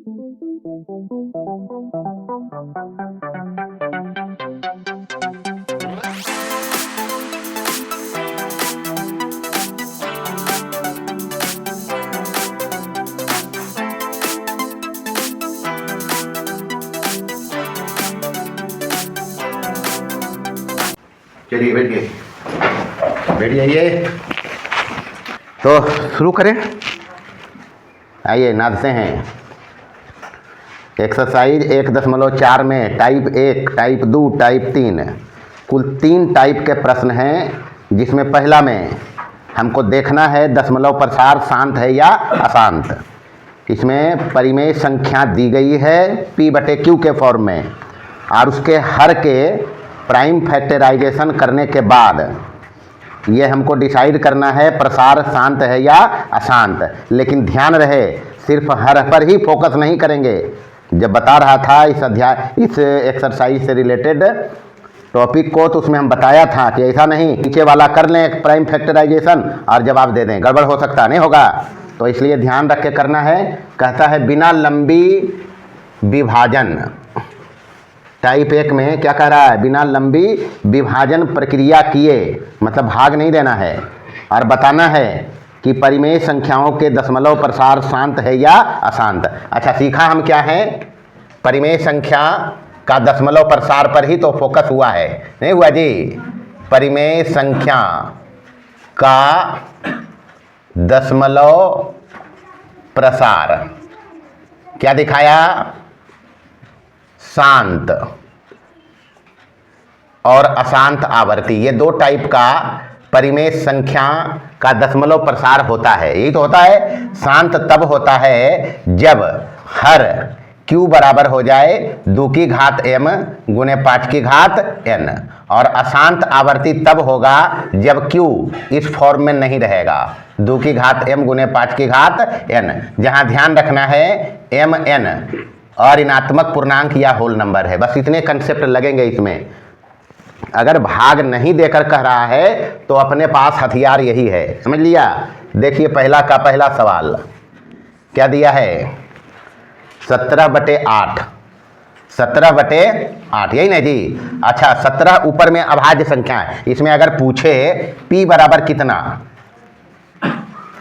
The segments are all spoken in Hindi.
चलिए बैठिए, बैठ जाइए। तो शुरू करें, आइए नादते हैं। एक्सरसाइज 1.4 में टाइप 1, टाइप 2, टाइप 3 कुल 3 टाइप के प्रश्न हैं, जिसमें पहला में हमको देखना है दशमलव प्रसार शांत है या अशांत। इसमें परिमेय संख्या दी गई है P/Q के फॉर्म में, और उसके हर के प्राइम फैक्टराइजेशन करने के बाद ये हमको डिसाइड करना है प्रसार शांत है या अशांत। लेकिन ध्यान रहे, सिर्फ हर पर ही फोकस नहीं करेंगे। जब बता रहा था इस एक्सरसाइज से रिलेटेड टॉपिक को, तो उसमें हम बताया था कि ऐसा नहीं नीचे वाला कर लें प्राइम फैक्टराइजेशन और जवाब दे दें, गड़बड़ हो सकता नहीं होगा। तो इसलिए ध्यान रख के करना है। कहता है बिना लंबी विभाजन, टाइप 1 में क्या कह रहा है, बिना लंबी विभाजन प्रक्रिया किए, मतलब भाग नहीं देना है, और बताना है कि परिमेय संख्याओं के दशमलव प्रसार शांत है या अशांत। अच्छा, सीखा हम क्या है, परिमेय संख्या का दशमलव प्रसार पर ही तो फोकस हुआ है, नहीं हुआ जी। परिमेय संख्या का दशमलव प्रसार क्या दिखाया, शांत और अशांत आवर्ती। ये 2 टाइप का परिमेय संख्या का दशमलव प्रसार होता है। यही तो होता है। शांत तब होता है जब हर Q बराबर हो जाए 2 की घात m गुने 5 की घात n, और अशांत आवर्ती तब होगा जब Q इस फॉर्म में नहीं रहेगा, 2 की घात m गुने 5 की घात n, जहां ध्यान रखना है mn और ऋणात्मक पूर्णांक या होल नंबर है। बस इतने कंसेप्ट लगेंगे इसमें। अगर भाग नहीं देकर कह रहा है तो अपने पास हथियार यही है, समझ लिया। देखिए पहला सवाल क्या दिया है, 17/8, 17/8, यही नहीं जी। अच्छा, 17 ऊपर में अभाज्य संख्या है। इसमें अगर पूछे P बराबर कितना,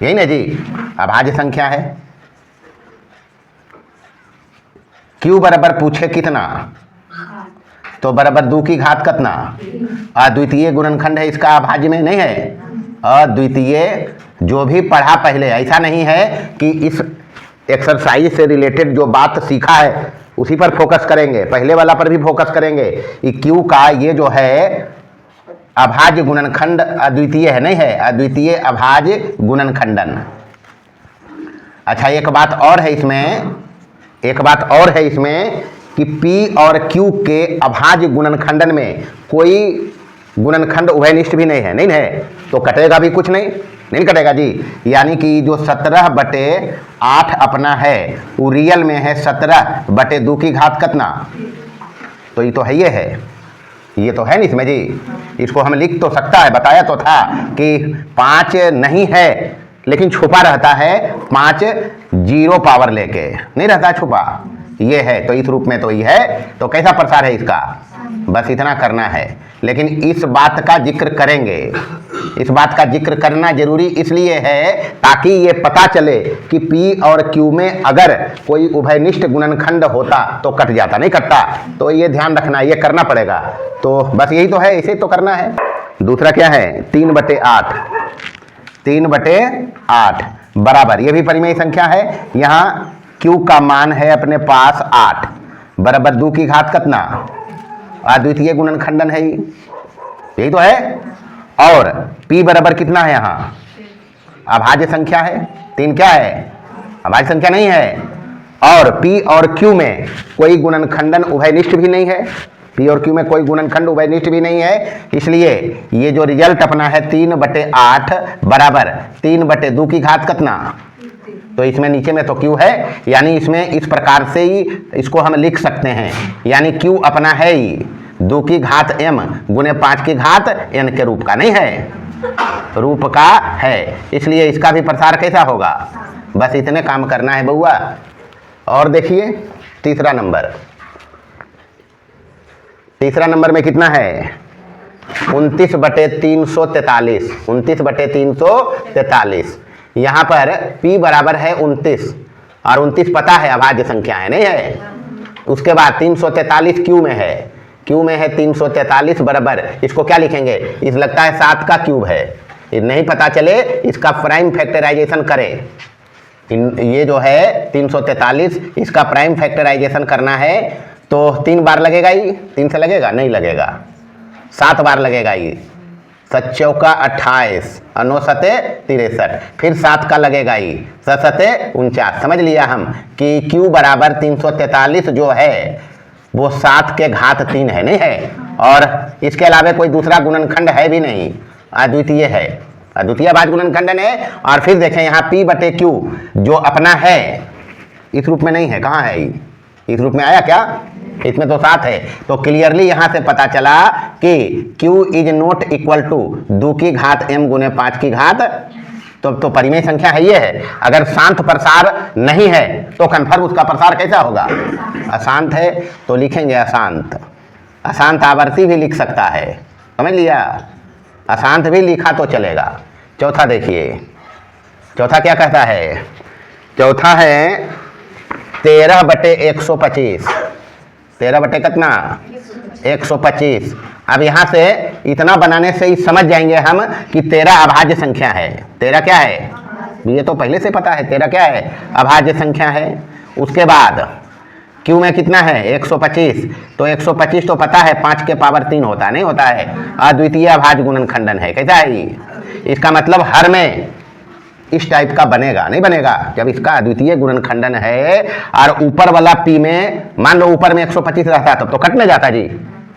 यही नहीं जी, अभाज्य संख्या है। Q बराबर पूछे कितना, तो बराबर 2 की घात कितना, अद्वितीय गुणनखंड है, इसका अभाज्य में नहीं है। अद्वितीय जो भी पढ़ा पहले, ऐसा नहीं है कि इस एक्सरसाइज से रिलेटेड जो बात सीखा है उसी पर फोकस करेंगे, पहले वाला पर भी फोकस करेंगे। Q का ये जो है अभाज्य गुणनखंड अद्वितीय है, नहीं है, अद्वितीय अभाज्य गुणनखंडन। अच्छा, एक बात और है इसमें कि P और Q के अभाज्य गुणनखंडन में कोई गुणनखंड उभयनिष्ठ भी नहीं है, तो कटेगा भी कुछ नहीं कटेगा जी। यानी कि जो 17/8 अपना है वो रियल में है 17/2 की घात कितना, तो ये तो है, ये तो है नहीं इसमें जी। इसको हम लिख तो सकता है, बताया तो था कि 5 नहीं है लेकिन छुपा रहता है, 5 0 पावर लेके नहीं रहता छुपा, ये है। तो इस रूप में तो ये है, तो कैसा प्रसार है इसका, बस इतना करना है। लेकिन इस बात का जिक्र करेंगे, इस बात का जिक्र करना जरूरी इसलिए है ताकि ये पता चले कि P और Q में अगर कोई उभयनिष्ठ गुणनखंड होता तो कट जाता, नहीं कटता। तो ये ध्यान रखना, ये करना पड़ेगा। तो बस यही तो है, इसे तो करना है। दूसरा क्या है, 3/8, 3/8 बराबर, ये भी परिमेय संख्या है। यहाँ Q का मान है अपने पास 8 बराबर 2 की घात कितना, अद्वितीय गुणनखंडन है, यही तो है। और P बराबर कितना है, यहाँ अभाज्य संख्या है, 3 क्या है, अभाज्य संख्या नहीं है। और P और Q में कोई गुणनखंडन उभयनिष्ठ भी नहीं है, P और Q में कोई गुणनखंड उभयनिष्ठ भी नहीं है। इसलिए ये जो रिजल्ट अपना है 3/8 बराबर 3/2 की घात कितना, तो इसमें नीचे में तो Q है, यानी इसमें इस प्रकार से ही इसको हम लिख सकते हैं। यानी Q अपना है ही 2 की घात m गुने 5 की घात n के रूप का, नहीं है, रूप का है। इसलिए इसका भी प्रसार कैसा होगा, बस इतने काम करना है बउआ। और देखिए तीसरा नंबर में कितना है 29/343, 29/343। यहाँ पर P बराबर है 29 और 29 पता है अभाज्य संख्या है, नहीं है। उसके बाद 343 क्यू में है, 343 बराबर, इसको क्या लिखेंगे, इस लगता है 7 का क्यूब है, नहीं पता चले इसका प्राइम फैक्टराइजेशन करें। ये जो है 343 इसका प्राइम फैक्टराइजेशन करना है तो 3 बार लगेगा, ही 3 से लगेगा, नहीं लगेगा, 7 बार लगेगा। ये 7 चौका 28 और 9 सते 63, फिर 7 का लगेगा, ये 7 सते 49। समझ लिया हम कि Q बराबर 343 जो है वो 7 के घात 3 है, नहीं है। और इसके अलावा कोई दूसरा गुणनखंड है भी नहीं, अद्वितीय है, अद्वितीय अभाज्य गुणनखंडन है। और फिर देखें यहाँ P/Q जो अपना है इस रूप में नहीं है, कहाँ है, इस रूप में आया क्या, इसमें तो 7 है। तो क्लियरली यहाँ से पता चला कि Q is not equal to 2 की घात m गुने 5 की घात, तो परिमेय संख्या है ये है। अगर शांत प्रसार नहीं है तो कन्फर्म उसका प्रसार कैसा होगा, अशांत है तो लिखेंगे अशांत, अशांत आवर्ती भी लिख सकता है, समझ लिया, अशांत भी लिखा तो चलेगा। चौथा देखिए, चौथा क्या कहता है, चौथा है 13/125, 13 कितना 125। अब यहाँ से इतना बनाने से ही समझ जाएंगे हम कि 13 अभाज्य संख्या है। 13 क्या है, ये तो पहले से पता है, 13 क्या है, अभाज्य संख्या है। उसके बाद क्यू में कितना है 125, तो 125 तो पता है 5 के पावर 3 होता है, नहीं होता है, अद्वितीय अभाज्य गुणनखंडन है। कैसा है ये, इसका मतलब हर में इस टाइप का बनेगा, नहीं बनेगा। जब इसका अद्वितीय गुणनखंडन है और ऊपर वाला P में मान लो ऊपर में 125 रहता तब तो कट में जाता जी,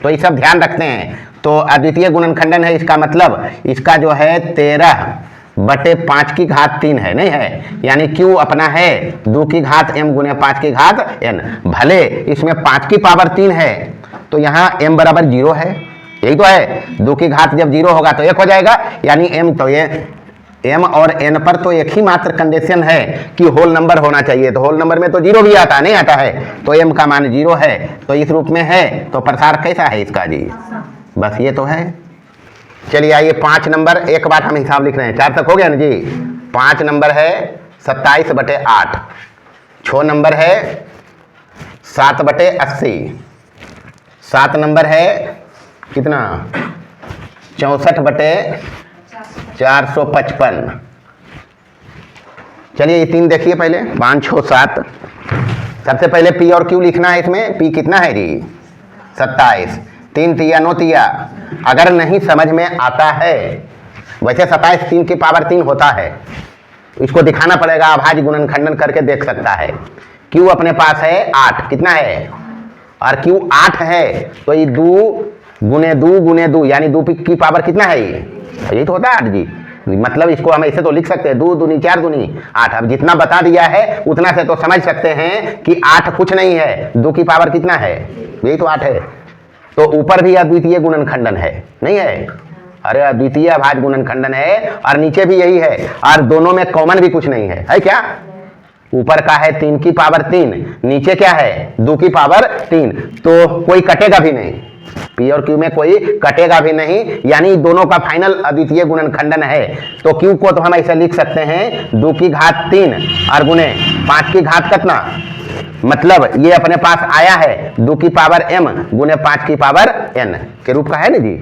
तो ये सब ध्यान रखते हैं। तो अद्वितीय गुणनखंडन है, इसका मतलब इसका जो है 13/5 की घात 3 है, नहीं है, यानी Q अपना है 2 की घात m गुने 5 की घात n। भले इसमें 5 की पावर 3 है तो यहाँ m बराबर 0 है, यही तो है, 2 की घात जब 0 होगा तो 1 हो जाएगा, यानी m, तो ये m और n पर तो एक ही मात्र कंडीशन है कि होल नंबर होना चाहिए, तो होल नंबर में तो 0 भी आता नहीं आता है, तो m का मान 0 है, तो इस रूप में है, तो प्रसार कैसा है इसका जी, बस ये तो है। चलिए आइए 5 नंबर, एक बार हम हिसाब लिख रहे हैं, 4 तक हो गया ना जी। 5 नंबर है 27/8, 6 नंबर है 7/80, 7 नंबर है कितना 64/455। चलिए ये 3 देखिए पहले, 5 6 7। सबसे पहले P और Q लिखना है, इसमें P कितना है जी 27, 3 तिया 9 तिया। अगर नहीं समझ में आता है, वैसे 27 3 की पावर 3 होता है, इसको दिखाना पड़ेगा, अभाज्य गुणनखंडन करके देख सकता है। Q अपने पास है 8, कितना है, और Q 8 है तो ये 2 गुने 2 गुने 2 यानी 2 की पावर कितना है, यही तो होता है 8 जी। मतलब इसको हम ऐसे तो लिख सकते हैं 2 दूनी 4 दूनी 8। अब जितना बता दिया है उतना से तो समझ सकते हैं कि 8 कुछ नहीं है, 2 की पावर कितना है, यही तो 8 है। तो ऊपर भी अद्वितीय गुणनखंडन है, नहीं है, अरे अद्वितीय अभाज्य गुणनखंडन है, और नीचे भी यही है, और दोनों में कॉमन भी कुछ नहीं है क्या, ऊपर का है 3 की पावर 3, नीचे क्या है 2 की पावर 3, तो कोई कटेगा भी नहीं, P और Q में कोई कटेगा भी नहीं, यानी दोनों का फाइनल अद्वितीय गुणनखंडन है। तो Q को तो हम ऐसे लिख सकते हैं 2 की घात 3 और गुने 5 की घात कितना, मतलब ये अपने पास आया है 2 की पावर m गुने 5 की पावर n के रूप का है ना जी।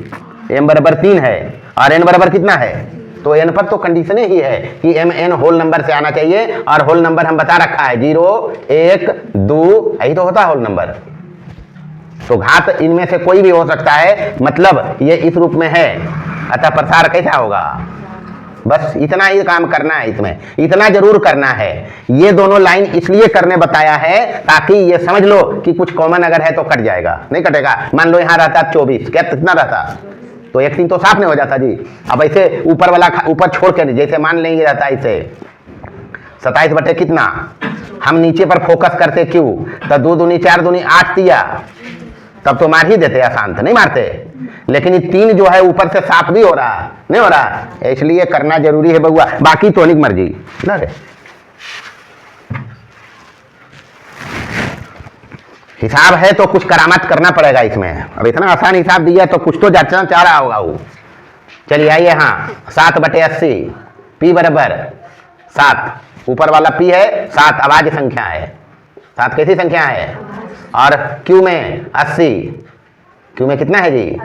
m बराबर 3 है और n बराबर कितना है, तो n पर तो कंडीशन ही है कि m n होल नंबर से आना चाहिए, और होल नंबर हम बता रखा है 0 1 2, यही तो होता है होल नंबर। तो घात इनमें से कोई भी हो सकता है, मतलब ये इस रूप में है, अतः प्रसार कैसा होगा, बस इतना ही काम करना है, इसमें इतना जरूर करना है। ये दोनों लाइन इसलिए करने बताया है ताकि ये समझ लो कि कुछ कॉमन अगर है तो कट जाएगा, नहीं कटेगा। मान लो यहाँ रहता 24, क्या कितना रहता, तो 1 3 तो साफ नहीं हो जाता जी। अब ऐसे ऊपर वाला ऊपर छोड़ के, जैसे मान लेंगे रहता इसे 27 बटे कितना, हम नीचे पर फोकस करते क्यों, तो 2 दूनी 4 दूनी 8 दिया, तब तो मार ही देते, अशांत नहीं मारते, लेकिन ये 3 जो है ऊपर से 7 भी हो रहा, नहीं हो रहा, इसलिए करना जरूरी है बउआ, बाकी तो नहीं मर्जी ना रे। हिसाब है तो कुछ करामात करना पड़ेगा इसमें। अब इतना आसान हिसाब दिया तो कुछ तो जांचना चाह रहा होगा वो। चलिए आइए, हाँ 7/80 पी बराबर 7, ऊपर वाला पी है 7 अभाज्य संख्या है, 7 कैसी संख्या है, और क्यू में 80, क्यू में कितना है जी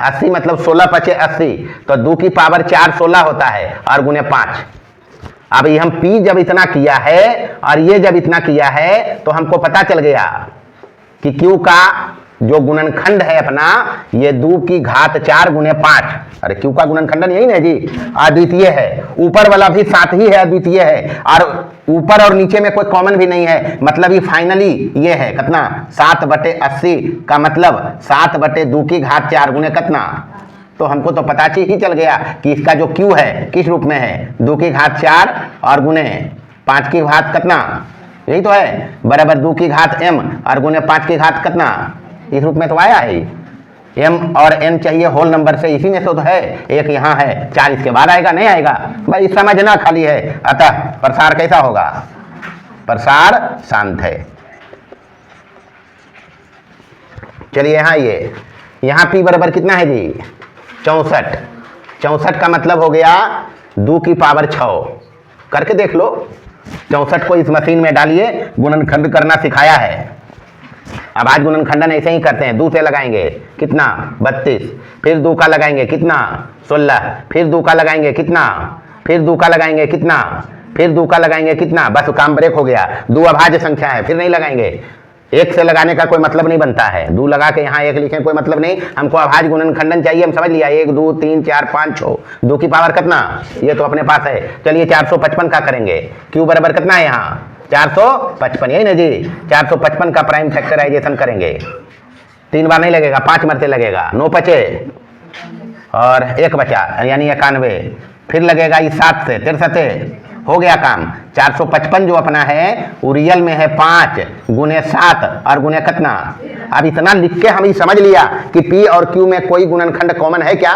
80, मतलब 16×5 = 80, तो 2 की पावर 4 16 होता है और गुने 5। अब ये हम पी जब इतना किया है और ये जब इतना किया है तो हमको पता चल गया कि क्यू का जो गुणनखंड है अपना ये 2 की घात 4 गुने 5। अरे क्यू का गुणनखंडन यही ना जी, अद्वितीय है। ऊपर वाला भी 7 ही है, अद्वितीय है, और ऊपर और नीचे में कोई कॉमन भी नहीं है, मतलब ये फाइनली ये है कितना 7/80 का मतलब 7/2 की घात 4 गुने कितना। तो हमको तो पता ही चल गया कि इसका जो क्यू है किस रूप में है, 2 की घात 4 और गुने 5 की घात कितना, यही तो है, बराबर 2 की घात m और गुने 5 की घात कितना, इस रूप में तो आया है। m और n चाहिए होल नंबर से, इसी में तो है, एक यहाँ है, 4 इसके बाद आएगा, नहीं आएगा भाई, समझना खाली है। अतः प्रसार कैसा होगा, प्रसार शांत है। चलिए यहाँ ये यहाँ p बराबर कितना है जी 64, 64 का मतलब हो गया 2 की पावर 6, करके देख लो। 64 को इस मशीन में डालिए, गुणनखंड करना सिखाया है। अब आज गुणनखंडन ऐसे ही करते हैं, 2 से लगाएंगे कितना 32, फिर 2 का लगाएंगे कितना 16, फिर 2 का लगाएंगे कितना, फिर 2 का लगाएंगे कितना, फिर 2 का लगाएंगे कितना, बस काम ब्रेक हो गया। 2 अभाज्य संख्या है, फिर नहीं लगाएंगे, 1 से लगाने का कोई मतलब नहीं बनता है। 2 लगा के यहाँ 1 लिखें कोई मतलब नहीं, हमको अभाज्य गुणनखंडन चाहिए, हम समझ लिया 1 2 3 4 5 6, 2 की पावर कितना, ये तो अपने पास है। चलिए 455 का करेंगे, क्यू बराबर कितना है यहाँ 455, यही ना जी, 455 का प्राइम फैक्टराइजेशन करेंगे, 3 बार नहीं लगेगा, 5 मरते लगेगा, 9 बचे और 1 बचा यानी 91, फिर लगेगा इस 7 से 63, हो गया काम। 455 जो अपना है वो रियल में है 5 गुने 7 और गुने कितना। अब इतना लिख के हम ये समझ लिया कि पी और क्यू में कोई गुणनखंड कॉमन है क्या,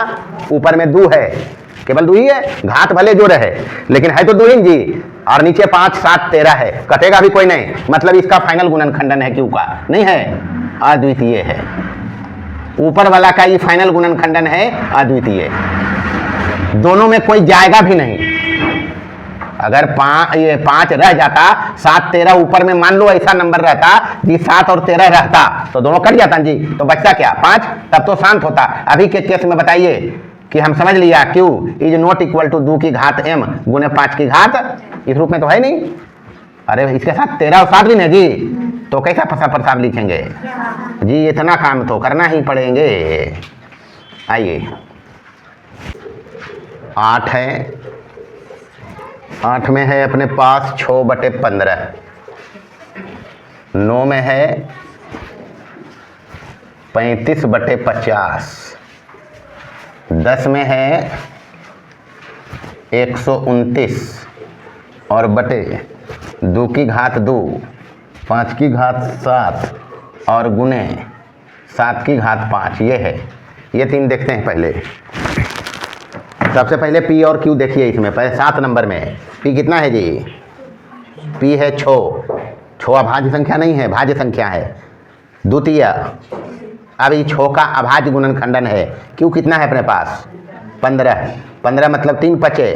ऊपर में 2 है, केवल 2 ही है, घात भले जोड़ है लेकिन है तो 2 ही जी, और नीचे 5 7 13 है, कटेगा भी कोई नहीं, मतलब इसका फाइनल गुणनखंडन है क्यू का, नहीं है, अद्वितीय है। ऊपर वाला का ये फाइनल गुणनखंडन है, अद्वितीय, दोनों में कोई जाएगा भी नहीं। अगर 5 रह जाता, 7 13 ऊपर में मान लो ऐसा नंबर रहता जी 7 और 13 रहता तो दोनों कट जाता जी, तो बचता क्या 5, तब तो शांत होता। अभी के केस में बताइए कि हम समझ लिया Q is not equal to 2 की घात m गुने 5 की घात, इस रूप में तो है नहीं। अरे इसके साथ 13 और 7 भी नहीं जी, तो कैसा प्रसार लिखेंगे जी, इतना काम तो करना ही पड़ेंगे। आइए 8 है, 8 में है अपने पास 6/15, 9 में है 35/50, 10 में है 129 और बटे 2 की घात 2, 5 की घात 7 और गुने 7 की घात 5, ये है। ये 3 देखते हैं पहले। सबसे पहले पी और क्यू देखिए, इसमें पहले 7 नंबर में पी कितना है जी, पी है 6 अभाज्य संख्या नहीं है, भाज्य संख्या है, द्वितीय। अब ये 6 का अभाज्य गुणनखंडन है, क्यू कितना है अपने पास 15 मतलब 3 बचे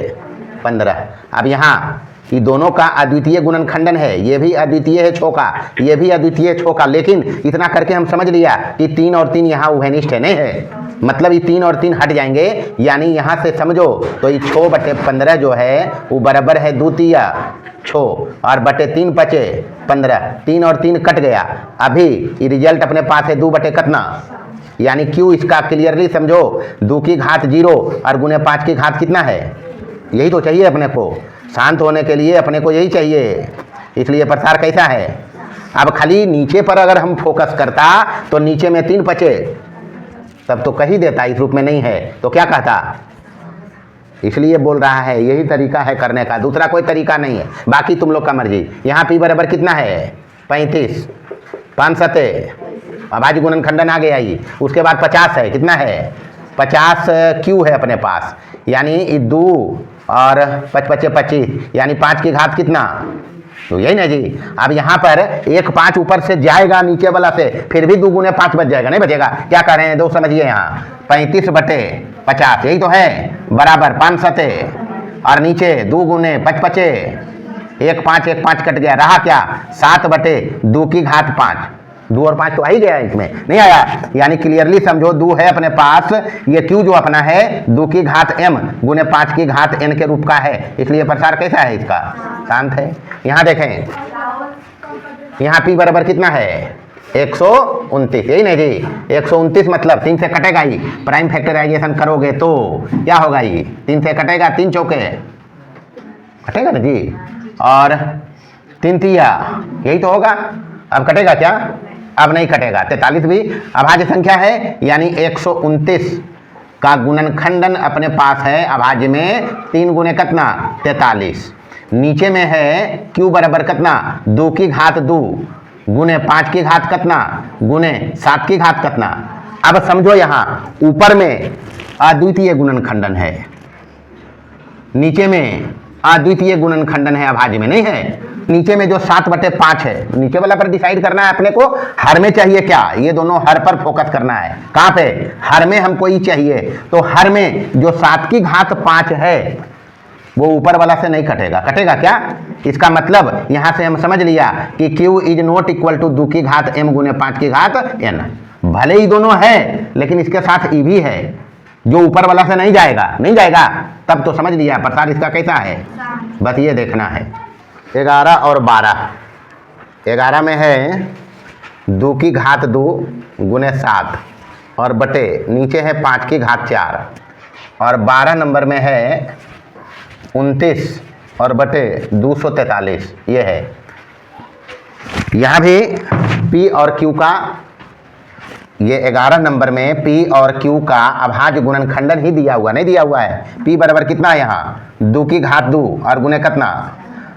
15। अब यहाँ ये दोनों का अद्वितीय गुणनखंडन है, ये भी अद्वितीय है 6 का, ये भी अद्वितीय 6 का, लेकिन इतना करके हम समझ लिया कि 3 और 3 यहाँ उभयनिष्ठ है, नहीं है, मतलब ये 3 और 3 हट जाएंगे, यानी यहाँ से समझो तो ये 6/15 जो है वो बराबर है द्वितीय 6 और बटे 3 बचे 15, 3 और 3 कट गया। अभी ये रिजल्ट अपने पास है 2 बटे कितना, यानी क्यू इसका क्लियरली समझो 2 की घात 0 और गुने 5 की घात कितना है, यही तो चाहिए अपने को, शांत होने के लिए अपने को यही चाहिए, इसलिए प्रसार कैसा है। अब खाली नीचे पर अगर हम फोकस करता तो नीचे में 3 बचे, तब तो कही देता, इस रूप में नहीं है तो क्या कहता, इसलिए बोल रहा है यही तरीका है करने का, दूसरा कोई तरीका नहीं है, बाकी तुम लोग का मर्जी। यहाँ पी बराबर कितना है 35, 5 7 अभाज्य गुणनखंडन आ गया ही, उसके बाद 50 है, कितना है 50 क्यू है अपने पास, यानी 2 और 5 25 यानी 5 की घात कितना तो यही ना जी। अब यहाँ पर 1 5 ऊपर से जाएगा नीचे वाला से, फिर भी 2 गुने 5 बच जाएगा, नहीं बचेगा। क्या कर रहे हैं दो, समझिए यहाँ 35/50 यही तो है, बराबर 5 सते और नीचे 2 गुने 5 पचे 1 5 1 5 कट गया, रहा क्या 7/2 की घात 5। 2 और 5 तो आ ही गया, इसमें नहीं आया, यानी क्लियरली समझो 2 है अपने पास, ये q जो अपना है 2 की घात m गुने 5 की घात n के रूप का है, इसलिए प्रसार कैसा है इसका, शांत है। यहाँ देखें, यहाँ p बराबर कितना है 129, यही नहीं जी। 129 मतलब 3 से कटेगा ही, प्राइम फैक्टराइजेशन करोगे तो क्या होगा, ये 3 से कटेगा, 3 चौके कटेगा ना जी, और 3 तिया यही तो होगा। अब कटेगा क्या, अब नहीं कटेगा। 43 भी अभाज्य संख्या है, यानी 129 का गुणनखंडन अपने पास है अभाज्य में 3 गुने कितना 43। नीचे में है q बराबर कितना 2 की घात 2 गुने 5 की घात कितना गुने 7 की घात कितना। अब समझो यहाँ ऊपर में अद्वितीय गुणनखंडन है, नीचे में अद्वितीय गुणनखंडन है, अभाज्य में नहीं है। नीचे में जो 7/5 है, नीचे वाला पर डिसाइड करना है अपने को, हर में चाहिए क्या, ये दोनों हर पर फोकस करना है। कहाँ पे, हर में हमको ये चाहिए, तो हर में जो 7 की घात 5 है वो ऊपर वाला से नहीं कटेगा। कटेगा क्या, इसका मतलब यहाँ से हम समझ लिया कि q is not equal to 2 की घात m गुने 5 की घात n। भले ही दोनों है लेकिन इसके साथ e भी है, जो ऊपर वाला से नहीं जाएगा, नहीं जाएगा, तब तो समझ लिया प्रसार इसका कैसा है, बस ये देखना है। 11 और 12, 11 में है 2 की घात 2 गुने 7 और बटे नीचे है 5 की घात 4, और 12 नंबर में है 29 और बटे 243, ये है। यहाँ भी p और q का, ये 11 नंबर में p और q का अभाज्य गुणनखंडन ही दिया हुआ, नहीं दिया हुआ है। p बराबर कितना है यहाँ 2 की घात 2 और गुने कितना,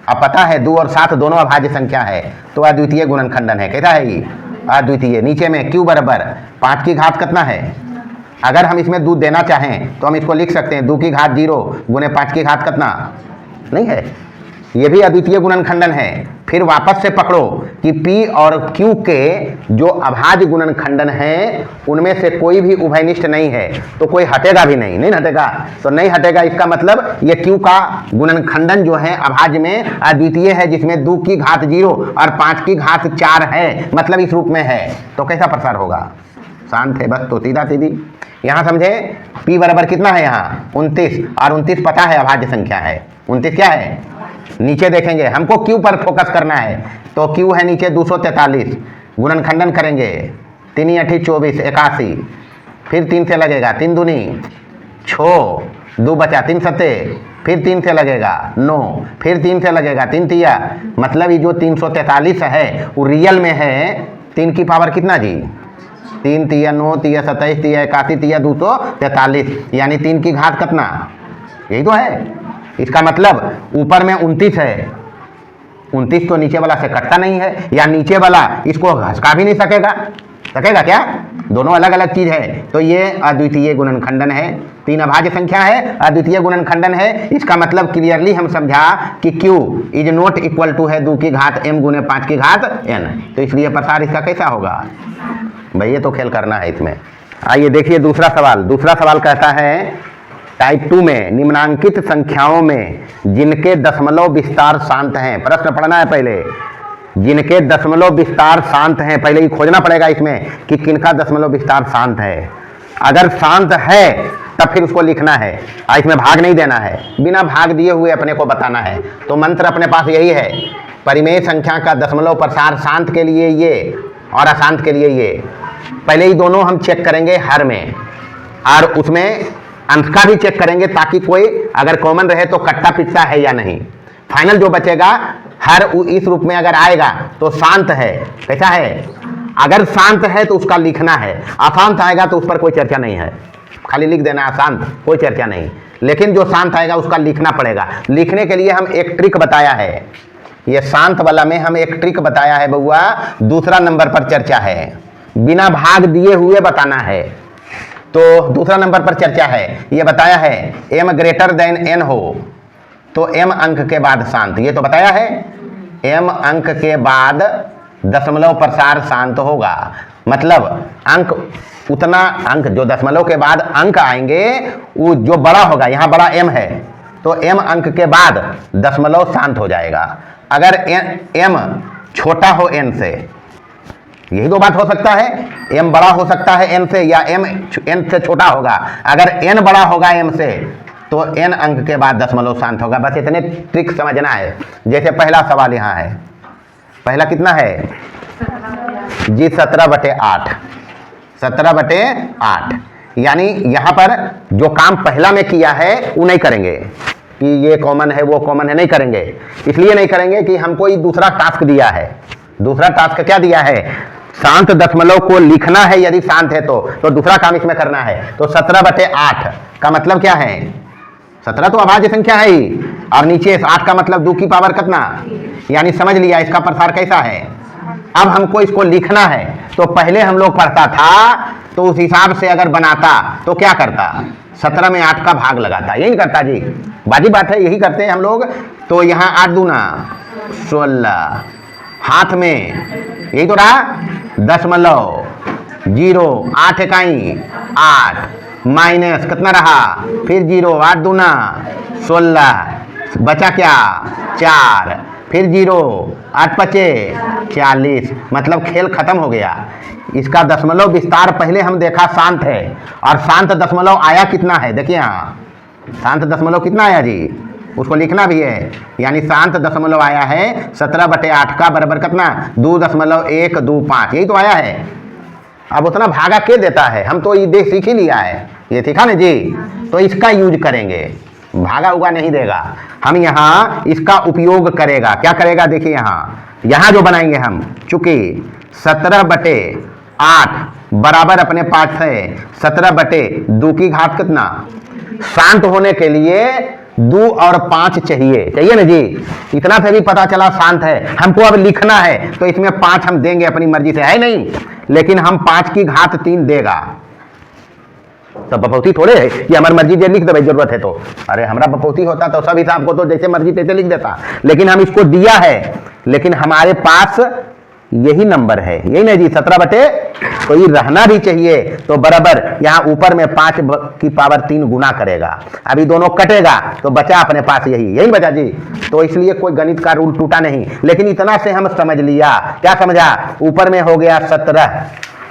अब पता है 2 और 7 दोनों अभाज्य संख्या है, तो अद्वितीय गुणनखंडन है। कैसा है ये, अद्वितीय। नीचे में q बराबर 5 की घात कितना है, अगर हम इसमें 2 देना चाहें तो हम इसको लिख सकते हैं 2 की घात 0 गुने 5 की घात कितना, नहीं है, ये भी अद्वितीय गुणनखंडन है। फिर वापस से पकड़ो कि p और q के जो अभाज्य गुणनखंडन है उनमें से कोई भी उभयनिष्ठ नहीं है, तो कोई हटेगा भी नहीं, नहीं हटेगा, तो नहीं हटेगा, इसका मतलब ये q का गुणनखंडन जो है अभाज्य में अद्वितीय है, जिसमें 2 की घात 0 और 5 की घात 4 है, मतलब इस रूप में है, तो कैसा प्रसार होगा, शांत है, बस तो सीधा सीधी। यहाँ समझे p बराबर कितना है यहाँ 29, और 29 पता है अभाज्य संख्या है, 29 क्या है, नीचे देखेंगे, हमको q पर फोकस करना है, तो q है नीचे 243, गुणनखंडन करेंगे 3 8 24 81, फिर 3 से लगेगा 3 दूनी 6, 2 बचा 3 सत्ते, फिर 3 से लगेगा 9, फिर 3 से लगेगा 3 तिया, मतलब ये जो 343 है वो रियल में है 3 की पावर कितना जी, 3 तिया 9 तिया 27 तिया 81 तिया 243, यानी 3 की घात कितना, यही तो है। इसका मतलब ऊपर में 29 है, 29 तो नीचे वाला से कटता नहीं है, या नीचे वाला इसको घसका भी नहीं सकेगा, सकेगा क्या, दोनों अलग अलग चीज है। तो ये अद्वितीय गुणनखंडन है, 3 अभाज्य संख्या है, अद्वितीय गुणनखंडन है। इसका मतलब क्लियरली हम समझा कि q is not equal to है 2 की घात m गुने 5 की घात n, तो इसलिए प्रसार इसका कैसा होगा भाई, ये तो खेल करना है इसमें। आइए देखिए दूसरा सवाल। दूसरा सवाल कहता है टाइप 2 में निम्नांकित संख्याओं में जिनके दशमलव विस्तार शांत हैं, प्रश्न पढ़ना है पहले, जिनके दशमलव विस्तार शांत हैं, पहले ही खोजना पड़ेगा इसमें कि किनका दशमलव विस्तार शांत है। अगर शांत है तब फिर उसको लिखना है, इसमें भाग नहीं देना है, बिना भाग दिए हुए अपने को बताना है। तो मंत्र अपने पास यही है, परिमेय संख्या का दशमलव प्रसार शांत के लिए ये और अशांत के लिए ये। पहले ही दोनों हम चेक करेंगे हर में, और उसमें अंश का भी चेक करेंगे, ताकि कोई अगर कॉमन रहे तो कट्टा पिटता है या नहीं। फाइनल जो बचेगा हर इस रूप में अगर आएगा तो शांत है, कैसा है, अगर शांत है तो उसका लिखना है, अशांत आएगा तो उस पर कोई चर्चा नहीं है, खाली लिख देना अशांत, कोई चर्चा नहीं। लेकिन जो शांत आएगा उसका लिखना पड़ेगा। लिखने के लिए हम एक ट्रिक बताया है, ये शांत वाला में हम एक ट्रिक बताया है बउआ, दूसरा नंबर पर चर्चा है, बिना भाग दिए हुए बताना है। तो दूसरा नंबर पर चर्चा है, ये बताया है m ग्रेटर देन n हो तो m अंक के बाद शांत, ये तो बताया है। m अंक के बाद दशमलव प्रसार शांत होगा। मतलब अंक उतना अंक जो दशमलव के बाद अंक आएंगे वो जो बड़ा होगा, यहाँ बड़ा m है तो m अंक के बाद दशमलव शांत हो जाएगा। अगर m छोटा हो n से, यही तो बात हो सकता है, m बड़ा हो सकता है n से या m n से छोटा होगा। अगर n बड़ा होगा m से तो n अंक के बाद दशमलव शांत होगा। बस इतने ट्रिक समझना है। जैसे पहला सवाल यहाँ है, पहला कितना है जी 17/8, 17/8, यानी यहाँ पर जो काम पहला में किया है वो नहीं करेंगे कि ये कॉमन है वो कॉमन है, नहीं करेंगे। इसलिए नहीं करेंगे कि हमको ये दूसरा टास्क दिया है। दूसरा टास्क क्या दिया है, शांत दशमलव को लिखना है, यदि शांत है तो दूसरा काम इसमें करना है। तो 17/8 का मतलब क्या है, 17 तो अभाज्य संख्या है ही, और नीचे 8 का मतलब 2 की पावर कितना, यानी समझ लिया इसका प्रसार कैसा है। अब हमको इसको लिखना है, तो पहले हम लोग पढ़ता था तो उस हिसाब से अगर बनाता तो क्या करता, 17 में 8 का भाग लगाता, यही करता जी, बाजी बात है, यही करते हैं हम लोग। तो यहाँ 8 दूना 16, हाथ में यही तो रहा दशमलव 0, 8 इकाई 8 माइनस कितना रहा, फिर 0, 8 दूना 16, बचा क्या 4, फिर 0, 8 पचे 40, मतलब खेल खत्म हो गया। इसका दशमलव विस्तार पहले हम देखा शांत है, और शांत दशमलव आया कितना है, देखिए यहाँ शांत दशमलव कितना आया जी, उसको लिखना भी है। यानी शांत दशमलव आया है 17/8 का बराबर कितना 2.125, यही तो आया है। अब उतना भागा के देता है, हम तो ये देख सीख ही लिया है, ये सीखा ना जी, तो इसका यूज करेंगे, भागा उगा नहीं देगा। हम यहाँ इसका उपयोग करेगा, क्या करेगा देखिए यहाँ जो बनाएंगे हम, चूंकि 17/8 बराबर अपने पास है 17/2 की घात कितना, शांत होने के लिए 2 और 5 चाहिए ना जी। इतना से भी पता चला शांत है। हमको अब लिखना है तो इसमें 5 हम देंगे अपनी मर्जी से, है नहीं, लेकिन हम 5 की घात 3 देगा। तो बपौती थोड़े है कि हमारी मर्जी से लिख दे जरूरत है तो, अरे हमारा बपौती होता तो सब हिसाब को तो जैसे मर्जी तैसे लिख देता, लेकिन हम इसको दिया है, लेकिन हमारे पास यही नंबर है, यही नहीं जी 17 तो ये रहना भी चाहिए। तो बराबर यहाँ ऊपर में 5 की पावर 3 गुना करेगा, अभी दोनों कटेगा तो बचा अपने पास यही बचा जी। तो इसलिए कोई गणित का रूल टूटा नहीं, लेकिन इतना से हम समझ लिया, क्या समझा, ऊपर में हो गया 17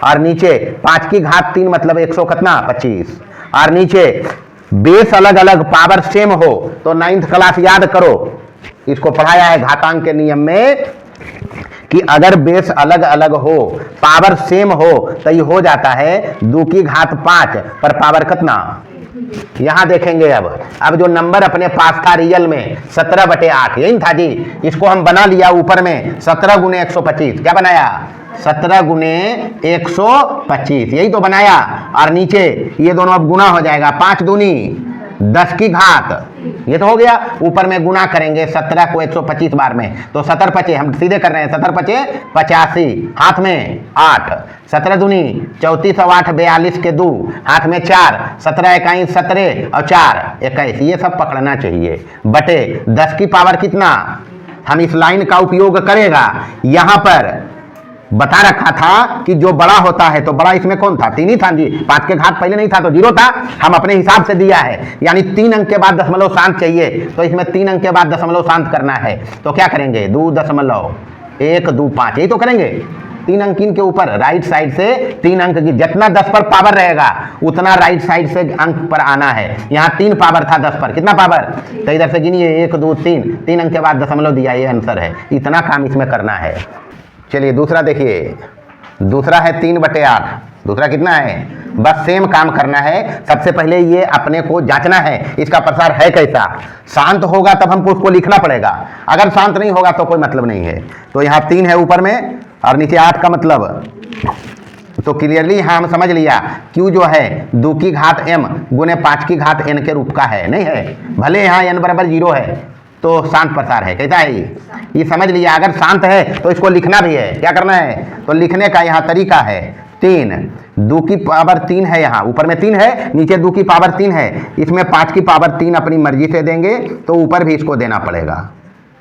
और नीचे 5 की घात 3 मतलब 100 कितना 25, और नीचे बेस अलग अलग पावर सेम हो तो 9th क्लास याद करो, इसको पढ़ाया है घातांक के नियम में कि अगर बेस अलग अलग हो पावर सेम हो तो ये हो जाता है 2 की घात 5 पर पावर कितना। यहां देखेंगे अब जो नंबर अपने पास था रियल में 17/8 यही था जी, इसको हम बना लिया ऊपर में 17 गुने 125, क्या बनाया 17 गुने 125, यही तो बनाया, और नीचे ये दोनों अब गुना हो जाएगा, 5 दूनी 10 की घात, ये तो हो गया, ऊपर में गुना करेंगे 17 को 125 बार में, तो 17 पचे हम सीधे कर रहे हैं, 17 पचे 85, हाथ में 8, 17 दूनी 34 और 8 42 के 2, हाथ में 4, 17 इकाई 17 और 4 21, ये सब पकड़ना चाहिए, बटे 10 की पावर कितना, हम इस लाइन का उपयोग करेगा। यहाँ पर बता रखा था कि जो बड़ा होता है तो बड़ा इसमें कौन था, 3 ही था जी, 5 के घात पहले नहीं था तो 0 था, हम अपने हिसाब से दिया है, यानी 3 अंक के बाद दशमलव शांत चाहिए, तो इसमें 3 अंक के बाद दशमलव शांत करना है, तो क्या करेंगे 2.125, यही तो करेंगे, 3 अंक के ऊपर राइट साइड से 3 अंक की, जितना 10 पर पावर रहेगा उतना राइट साइड से अंक पर आना है। यहाँ 3 पावर था 10 पर, कितना पावर, तो इधर से गिनिए 1 2 3 अंक के बाद दशमलव दिया, ये आंसर है, इतना काम इसमें करना है। चलिए दूसरा देखिए, दूसरा है 3/8, दूसरा कितना है, बस सेम काम करना है। सबसे पहले ये अपने को जांचना है इसका प्रसार है कैसा, शांत होगा तब हमको उसको लिखना पड़ेगा, अगर शांत नहीं होगा तो कोई मतलब नहीं है। तो यहाँ 3 है ऊपर में और नीचे 8 का मतलब, तो क्लियरली यहाँ हम समझ लिया Q जो है 2 की घात m गुने 5 की घात n के रूप का है, नहीं है, भले यहाँ n बराबर 0 है तो शांत प्रसार है, कैसा है ये समझ लिया। अगर शांत है तो इसको लिखना भी है, क्या करना है, तो लिखने का यहाँ तरीका है 3, 2 की पावर 3 है, यहाँ ऊपर में 3 है नीचे 2 की पावर 3 है, इसमें 5 की पावर 3 अपनी मर्जी से देंगे तो ऊपर भी इसको देना पड़ेगा,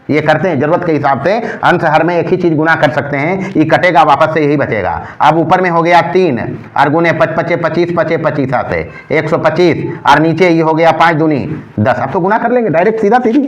ये करते हैं जरूरत के हिसाब से, अंश हर में एक ही चीज गुना कर सकते हैं, ये कटेगा वापस से यही बचेगा। अब ऊपर में हो गया 3 और गुने 5 पचे 25 पचे 25 आते 125 और नीचे ये हो गया 5 दूनी 10। अब तो गुना कर लेंगे डायरेक्ट सीधा सीधी,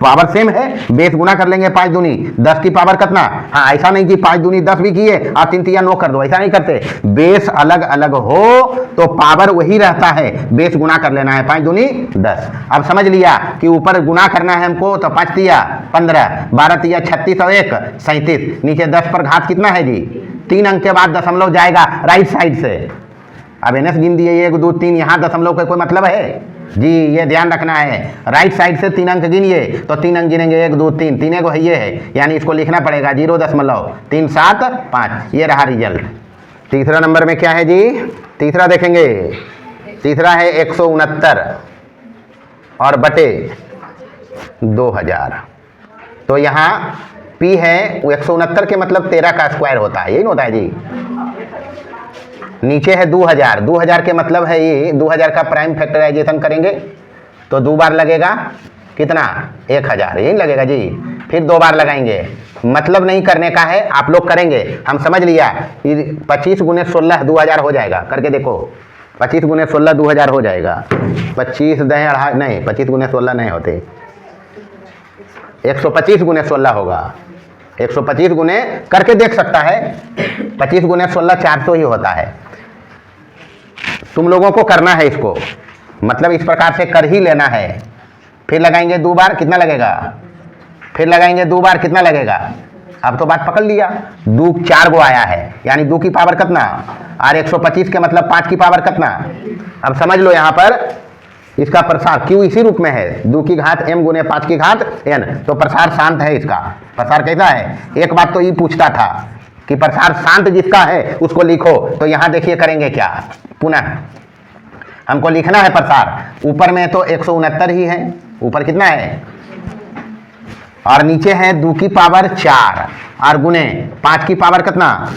पावर सेम है, बेस गुना कर लेंगे 5 दूनी 10 की पावर कितना। हाँ ऐसा नहीं कि 5 दूनी 10 भी किए और 3 तिया 9 कर दो, ऐसा नहीं करते। बेस अलग अलग हो तो पावर वही रहता है, बेस गुना कर लेना है 5 दूनी 10। अब समझ लिया कि ऊपर गुना करना है हमको, तो 5 तिया 15, 12 तिया 36 और 1 37, नीचे 10 पर घात कितना है जी 3 अंक के बाद दशमलव जाएगा राइट साइड से। अब एनएस गिन दिए 1 2 3, यहाँ दशमलव का कोई मतलब है जी, ये ध्यान रखना है। राइट साइड से 3 अंक गिनिए तो 3 अंक गिनेंगे 1 2 3, 3 को ये है, यानी इसको लिखना पड़ेगा 0.375। ये रहा रिजल्ट। तीसरा नंबर में क्या है जी, तीसरा देखेंगे, तीसरा है 169 और बटे 2000। तो यहाँ P है वो 169 के मतलब 13 का स्क्वायर होता है, यही ना होता है जी। नीचे है 2000, 2000 के मतलब है ये 2000 का प्राइम फैक्टराइजेशन करेंगे तो 2 बार लगेगा कितना 1000, यही लगेगा जी। फिर 2 बार लगाएंगे, मतलब नहीं करने का है, आप लोग करेंगे, हम समझ लिया। 25 गुने 16 2000 हो जाएगा, करके देखो। 25 गुने 16 2000 हो जाएगा। 25 नहीं 25 गुने 16 नहीं होते, 125 गुने 16 होगा। 125 गुने करके देख सकता है, 25 गुने 16 400 ही होता है। तुम लोगों को करना है इसको, मतलब इस प्रकार से कर ही लेना है। फिर लगाएंगे 2 बार कितना लगेगा, फिर लगाएंगे 2 बार कितना लगेगा। अब तो बात पकड़ लिया, 2 4 गो आया है, यानी 2 की पावर कितना, और 125 के मतलब 5 की पावर कितना। अब समझ लो यहाँ पर इसका प्रसार क्यों इसी रूप में है, 2 की घात m गुने 5 की घात n, तो प्रसार शांत है। इसका प्रसार कैसा है, एक बात तो ये पूछता था कि प्रसार शांत जिसका है उसको लिखो, तो यहाँ देखिए करेंगे क्या, पुनः हमको लिखना है प्रसार। ऊपर में तो 169 ही है, ऊपर कितना है, और नीचे है 2 की पावर 4 और गुने 5 की पावर कितना,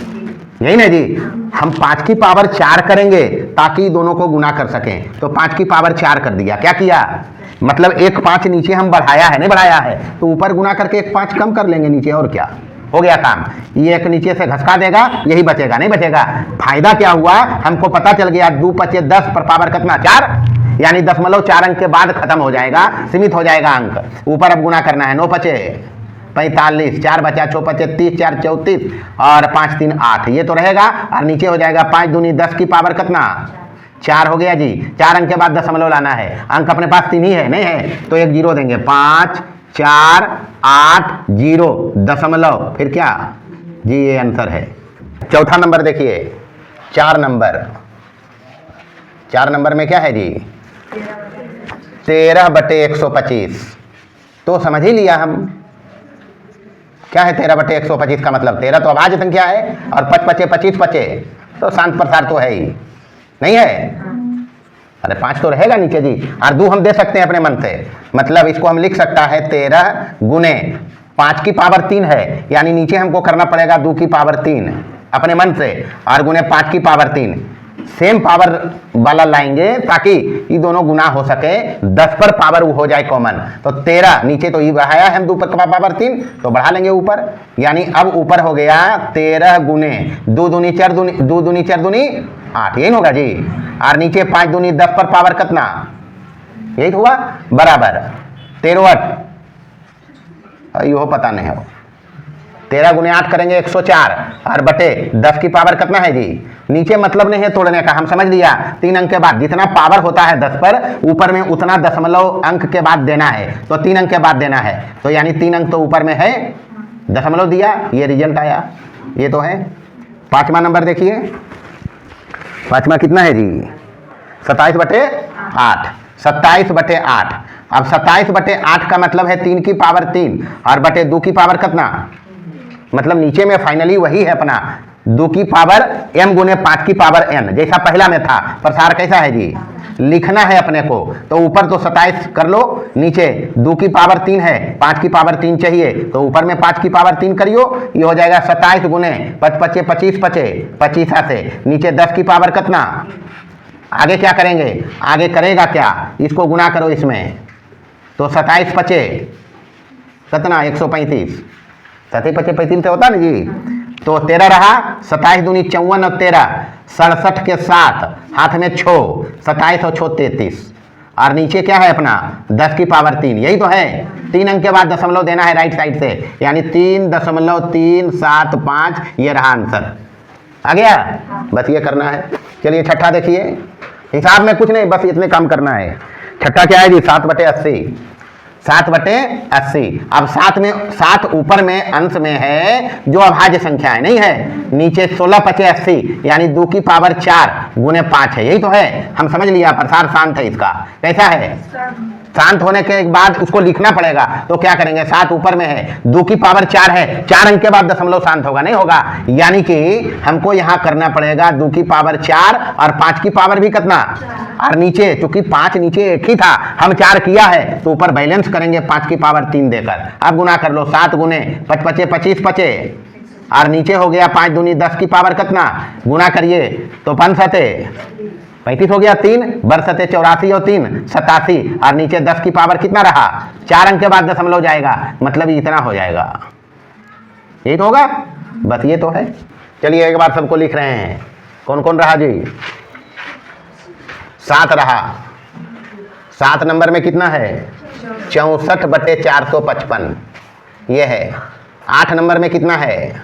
यही ना जी। हम 5 की पावर 4 करेंगे ताकि दोनों को गुना कर सकें, तो 5 की पावर 4 कर दिया। क्या किया, मतलब 1 5 नीचे हम बढ़ाया है, नहीं बढ़ाया है, तो ऊपर गुना करके 1 5 कम कर लेंगे नीचे, और क्या हो गया काम। ये एक नीचे से घसका देगा, यही बचेगा, नहीं बचेगा। फायदा क्या हुआ, हमको पता चल गया 2 5 10 पर पावर कितना 4, यानी 0.4 अंक के बाद खत्म हो जाएगा, सीमित हो जाएगा अंक। ऊपर अब गुना करना है, 9 5 45, 4 बचा 6 5 30, 4 34 और 5 3 8, ये तो रहेगा। और नीचे हो जाएगा 5 दूनी 10 की पावर कितना 4 हो गया जी। 4 अंक के बाद दशमलव लाना है, अंक अपने पास 3 ही है, नहीं है तो एक 0 देंगे, 5 4 8 0 दशमलव, फिर क्या जी, ये आंसर है। चौथा नंबर देखिए, 4 नंबर, 4 नंबर में क्या है जी 13/125। तो समझ ही लिया हम क्या है 13/125 का मतलब, 13 तो अभाज्य संख्या है और 5 पचे 25 पचे, तो शांत प्रसार तो है ही, नहीं है। अरे 5 तो रहेगा नीचे जी, और 2 हम दे सकते हैं अपने मन से, मतलब इसको हम लिख सकता है 13 गुने 5 की पावर 3 है, यानी नीचे हमको करना पड़ेगा 2 की पावर 3 अपने मन से, और गुने 5 की पावर 3 सेम पावर वाला लाएंगे ताकि ये दोनों गुना हो सके, 10 पर पावर हो जाए कॉमन। तो 13 नीचे तो ये बढ़ाया है हम 2 पर पावर 3, तो बढ़ा लेंगे ऊपर, यानी अब ऊपर हो गया 13 गुने 2 दूनी 4 दूनी 2 दूनी 4 दूनी 8, यही होगा जी। और नीचे 5 दूनी 10 पर पावर कितना, यही हुआ बराबर 13 8, यो पता नहीं हो, 13 गुने 8 करेंगे 104 और बटे 10 की पावर कितना है जी। नीचे मतलब नहीं है तोड़ने का, हम समझ लिया 3 अंक के बाद जितना पावर होता है 10 पर, ऊपर में उतना दशमलव अंक के बाद देना है, तो 3 अंक के बाद देना है, तो यानी 3 अंक तो ऊपर में है, दशमलव दिया, ये रिजल्ट आया, ये तो है। 5वां नंबर देखिए, 5वां कितना है जी 27/8, 27/8। अब 27/8 का मतलब है 3 की पावर 3 और बटे 2 की पावर कितना, मतलब नीचे में फाइनली वही है अपना 2 की पावर m गुने 5 की पावर n, जैसा पहला में था। प्रसार कैसा है जी, लिखना है अपने को, तो ऊपर तो 27 कर लो, नीचे 2 की पावर 3 है, 5 की पावर 3 चाहिए, तो ऊपर में 5 की पावर 3 करियो, ये हो जाएगा 27 गुने 5 पचे 25 पचे 25 से नीचे 10 की पावर कितना। आगे क्या करेंगे, आगे करेगा क्या, इसको गुना करो इसमें, तो 27 पचे कितना 135, 7 5 35 से होता ना जी। तो 13 रहा, 27 दूनी 54 और 13 67 के 7, हाथ में 6, 27 और 6 33, और नीचे क्या है अपना 10 की पावर 3, यही तो है। 3 अंक के बाद दशमलव देना है राइट साइड से, यानी 3.375, ये रहा आंसर। आ गया, बस ये करना है। चलिए छठा देखिए, हिसाब में कुछ नहीं, बस इतने काम करना है। छठा क्या है जी, 7/80, 7/80। अब 7 में 7 ऊपर में अंश में है जो अभाज्य संख्या है, नहीं है। नीचे 16/80 यानी 2 की पावर 4 गुने 5 है, यही तो है। हम समझ लिया, प्रसार शांत है इसका। कैसा है, शांत होने के बाद उसको लिखना पड़ेगा, तो क्या करेंगे, 7 ऊपर में है, 2 की पावर 4 है, 4 अंक के बाद दशमलव शांत होगा, नहीं होगा। यानी कि हमको यहाँ करना पड़ेगा 2 की पावर 4 और 5 की पावर भी कितना, और नीचे चूंकि 5 नीचे एक ही था, हम 4 किया है तो ऊपर बैलेंस करेंगे 5 की पावर 3 देकर। अब गुना कर लो, 7 गुने 5 5 25 25, और नीचे हो गया 5 दूनी 10 की पावर कितना, गुना करिए तो 5 7 35 हो गया, 3 बरसते 84 और 3 87, और नीचे 10 की पावर कितना रहा, 4 अंक के बाद दशमलव जाएगा, मतलब इतना हो जाएगा, यही तो होगा। बस ये तो है। चलिए एक बार सबको लिख रहे हैं, कौन कौन रहा जी, 7 रहा। 7 नंबर में कितना है, 64/455, ये है। 8 नंबर में कितना है,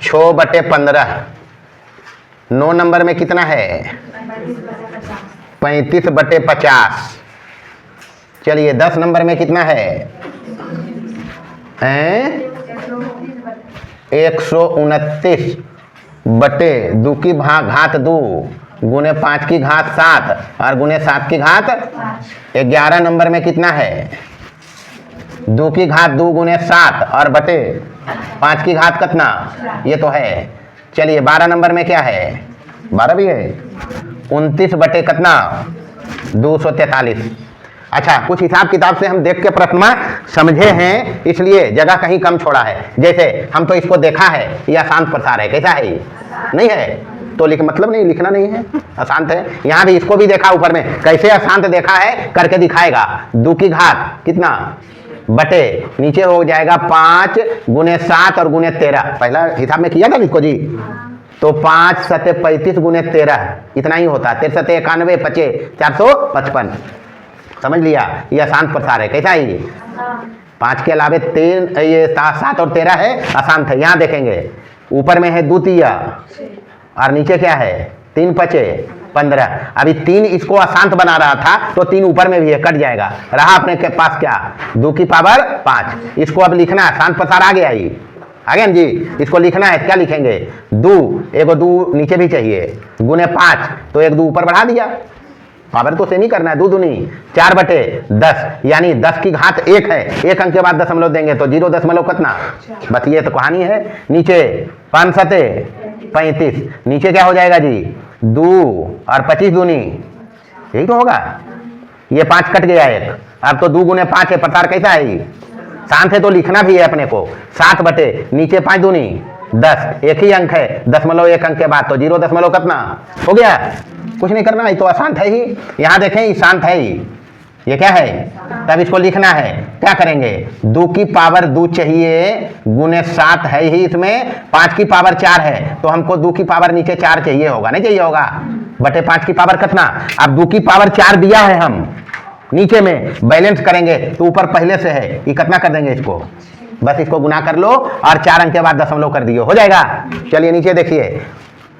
6/15। 9 नंबर में कितना है, 35/50। चलिए 10 नंबर में कितना है, 129/2 की घात 2 गुने 5 की घात 7 और गुने 7 की घात 11 नंबर में कितना है, 2 की घात 2 गुने 7 और बटे 5 की घात कितना, ये तो है। चलिए 12 नंबर में क्या है, 12 भी है, 29 बटे कितना 243। अच्छा, कुछ हिसाब किताब से हम देख के प्रश्न समझे हैं, इसलिए जगह कहीं कम छोड़ा है। जैसे हम तो इसको देखा है, ये अशांत प्रसार है, कैसा है, नहीं है तो लिख, मतलब नहीं, लिखना नहीं है, अशांत है। यहाँ भी इसको भी देखा, ऊपर में कैसे अशांत देखा है करके दिखाएगा। 2 की घात कितना बटे नीचे हो जाएगा 5 गुने 7 और गुने 13, पहला हिसाब में किया था इसको जी, तो 5 7 35 गुने 13 इतना ही होता है, 13 7 91 25 455। समझ लिया, ये अशांत प्रसार है, कैसा है, 5 के अलावे 3 ये 7 और 13 है, अशांत है। यहाँ देखेंगे ऊपर में है 2 तिया और नीचे क्या है 3 5 15। अभी 3 इसको अशांत बना रहा था, तो 3 ऊपर में भी है, कट जाएगा, रहा अपने के पास क्या 2 की पावर 5। इसको अब लिखना है, अशांत प्रसार आ गया, ये आ गया जी। इसको लिखना है, क्या लिखेंगे, 2 एगो 2 नीचे भी चाहिए गुने 5, तो 1 2 ऊपर बढ़ा दिया, पावर तो सेम ही करना है, 2 दूनी 4/10 यानी 10 की घात 1 है, 1 अंक के बाद दशमलव देंगे तो 0 दशमलव कितना, बस ये तो कहानी है। नीचे 5 7 35, नीचे क्या हो जाएगा जी 2 और 25 दूनी, यही तो होगा। ये 5 कट गया एक, अब तो 2 गुने 5 है, प्रसार कैसा है, शांत है तो लिखना भी है अपने को। 7 बटे नीचे 5 दूनी 10, एक ही अंक है, दशमलव 1 अंक के बाद तो 0 दशमलव कितना हो गया, कुछ नहीं करना है, तो अशांत है ही। यहाँ देखें ये शांत है ही, ये क्या है, तब इसको लिखना है, क्या करेंगे 2 की पावर 2 चाहिए गुने 7 है ही, इसमें 5 की पावर 4 है, तो हमको 2 की पावर नीचे 4 चाहिए होगा, नहीं चाहिए होगा, बटे 5 की पावर कितना। अब 2 की पावर 4 दिया है, हम नीचे में बैलेंस करेंगे तो ऊपर पहले से है, ये कितना कर देंगे इसको, बस इसको गुना कर लो और 4 अंक के बाद दशमलव कर दियो, हो जाएगा। चलिए नीचे देखिए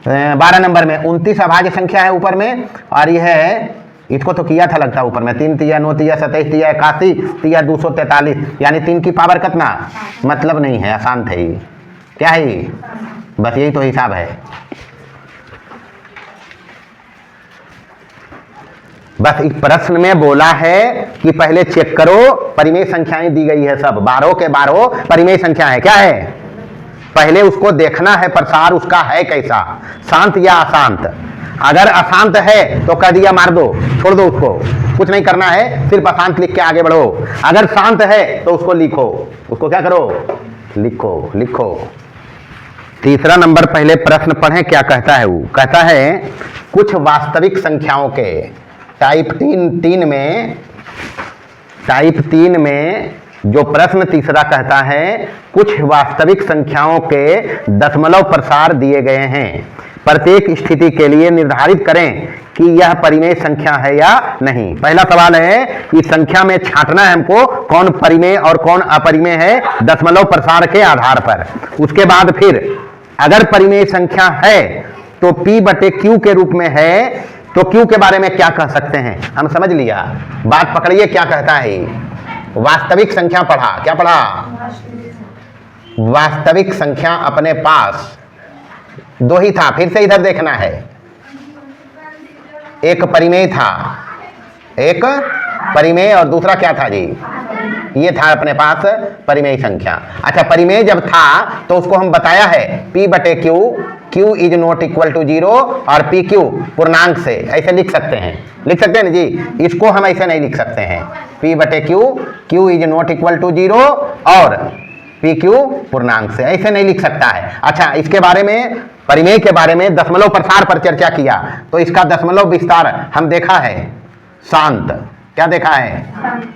12 नंबर में 29 अभाज्य संख्या है ऊपर में, और यह है, इसको तो किया था लगता है ऊपर में, 3 तिया 9 तिया 27 तिया 81 तिया 243, यानी 3 की पावर कितना, मतलब नहीं है, अशांत है ये, क्या है ये, बस यही तो हिसाब है। बस इस प्रश्न में बोला है कि पहले चेक करो, परिमेय संख्याएं दी गई है, सब 12 के 12 परिमेय संख्या है, क्या है, पहले उसको देखना है प्रसार उसका है कैसा, शांत या अशांत। अगर अशांत है तो कह दिया मार दो, छोड़ दो, उसको कुछ नहीं करना है, सिर्फ अशांत लिख के आगे बढ़ो। अगर शांत है तो उसको लिखो, उसको क्या करो, लिखो लिखो। तीसरा नंबर पहले प्रश्न पढ़ें, क्या कहता है वो, कहता है कुछ वास्तविक संख्याओं के टाइप 3 में जो प्रश्न तीसरा कहता है कुछ वास्तविक संख्याओं के दशमलव प्रसार दिए गए हैं, प्रत्येक स्थिति के लिए निर्धारित करें कि यह परिमेय संख्या है या नहीं। पहला सवाल है कि संख्या में छांटना है हमको कौन परिमेय और कौन अपरिमेय है दशमलव प्रसार के आधार पर। उसके बाद फिर अगर परिमेय संख्या है तो P बटे Q के रूप में है तो Q के बारे में क्या कह सकते हैं, हम समझ लिया। बात पकड़िए क्या कहता है। वास्तविक संख्या पढ़ा, क्या पढ़ा? वास्तविक संख्या अपने पास दो ही था, फिर से इधर देखना है। एक परिमेय था, एक परिमेय और दूसरा क्या था जी? ये था अपने पास परिमेय संख्या। अच्छा, परिमेय जब था तो उसको हम बताया है P बटे Q, Q is not equal to 0 और PQ पूर्णांक से ऐसे लिख सकते हैं, लिख सकते हैं ना जी। इसको हम ऐसे नहीं लिख सकते हैं, P बटे Q, Q is not equal to 0 और PQ पूर्णांक से, ऐसे नहीं लिख सकता है। अच्छा, इसके बारे में परिमेय के बारे में दशमलव प्रसार पर चर्चा किया तो इसका दशमलव विस्तार हम देखा है शांत, क्या देखा है?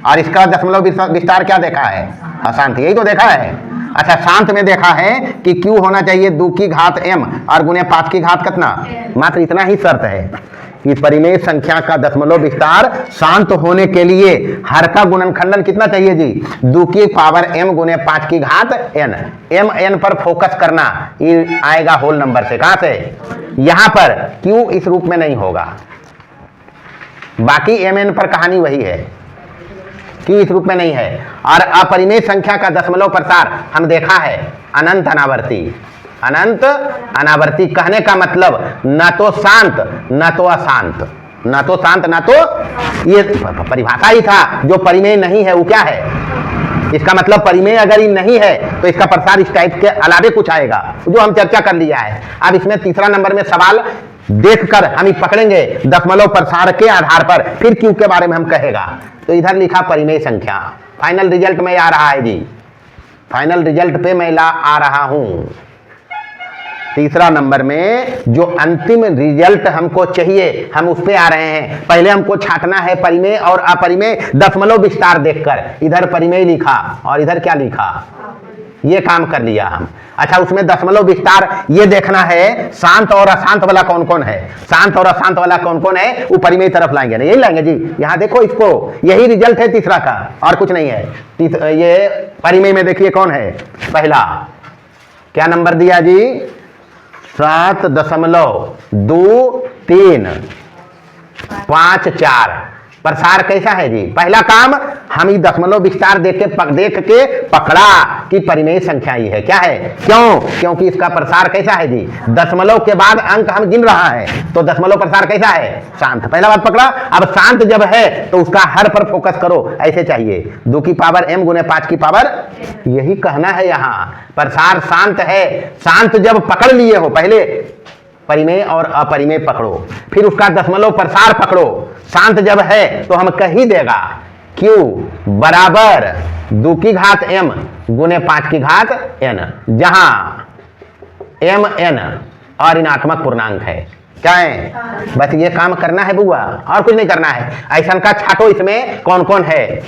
और इसका दशमलव विस्तार क्या देखा है? अशांत, यही तो देखा है। अच्छा, शांत में देखा है कि Q होना चाहिए 2 की घात m और गुने 5 की घात कितना, मात्र इतना ही शर्त है कि परिमेय संख्या का दशमलव विस्तार शांत होने के लिए हर का गुणनखंडन कितना चाहिए जी? 2 की पावर m गुने 5 की घात n। m n पर फोकस करना, ये आएगा होल नंबर से। कहां से? यहां पर Q इस रूप में नहीं होगा, बाकी m n पर कहानी वही है, Q इस रूप में नहीं है। और अपरिमेय संख्या का दशमलव प्रसार हम देखा है अनंत अनावर्ती। अनंत अनावर्ती कहने का मतलब न तो शांत न तो अशांत, न तो शांत न तो, ये परिभाषा ही था। जो परिमेय नहीं है वो क्या है? इसका मतलब परिमेय अगर ये नहीं है तो इसका प्रसार इस टाइप के अलावे कुछ आएगा, जो हम चर्चा कर लिया है। अब इसमें तीसरा नंबर में सवाल देखकर हम ही पकड़ेंगे दशमलव प्रसार के आधार पर, फिर Q के बारे में हम कहेगा। तो इधर लिखा परिमेय संख्या, फाइनल रिजल्ट में आ रहा है जी, फाइनल रिजल्ट पे मैं ला आ रहा हूं। तीसरा नंबर में जो अंतिम रिजल्ट हमको चाहिए हम उस पे आ रहे हैं। पहले हमको छांटना है परिमेय और अपरिमेय दशमलव विस्तार देखकर। इधर परिमेय लिखा और इधर क्या लिखा, ये काम कर लिया हम। अच्छा, उसमें दशमलव विस्तार ये देखना है शांत और अशांत वाला कौन कौन है, शांत और अशांत वाला कौन कौन है, वो परिमेय तरफ लाएंगे ना, यही लाएंगे जी। यहाँ देखो इसको, यही रिजल्ट है तीसरा का और कुछ नहीं है। ये परिमेय में देखिए कौन है, पहला क्या नंबर दिया जी? 7.235 प्रसार कैसा है जी? पहला काम हम ही दशमलव विस्तार देख के पकड़ा कि परिमेय संख्या ही है। क्या है? क्यों? क्योंकि इसका प्रसार कैसा है जी? दशमलव के बाद अंक हम गिन रहा है तो दशमलव प्रसार कैसा है? शांत। पहला बात पकड़ा। अब शांत जब है तो उसका हर पर फोकस करो, ऐसे चाहिए 2 की पावर m गुने 5 की पावर, यही कहना है यहाँ। प्रसार शांत है। शांत जब पकड़ लिए हो, पहले परिमेय और अपरिमेय पकड़ो, फिर उसका दशमलव प्रसार पकड़ो। शांत जब है तो हम कह ही देगा Q बराबर 2 की घात m गुने 5 की घात n, जहां m n और ऋणात्मक पूर्णांक है। क्या है? बस ये काम करना है बुआ, और कुछ नहीं करना है। ऐसा का छाटो इसमें कौन कौन है।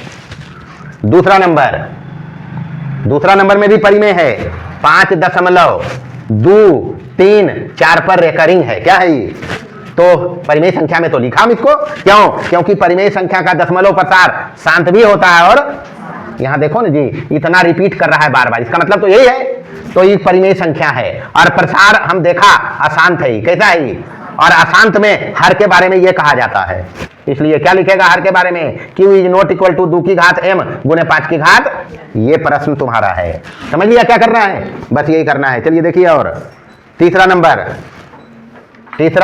दूसरा नंबर में भी परिमेय है, 5.234 पर रेकरिंग है। क्या है? तो परिमेय संख्या में तो लिखा हम इसको। क्यों? क्योंकि परिमेय संख्या का दशमलव प्रसार शांत भी होता है और यहां देखो ना जी, इतना रिपीट कर रहा है बार बार, इसका मतलब तो यही है। तो ये परिमेय संख्या है और प्रसार हम देखा अशांत है। कैसा है? और अशांत में हर के बारे में ये कहा जाता है, इसलिए क्या लिखेगा हर के बारे में? Q is not equal to 2 की घात m गुने 5 की घात। ये प्रश्न तुम्हारा है, समझ लिया क्या करना है? बस यही करना है। चलिए देखिए, और तीसरा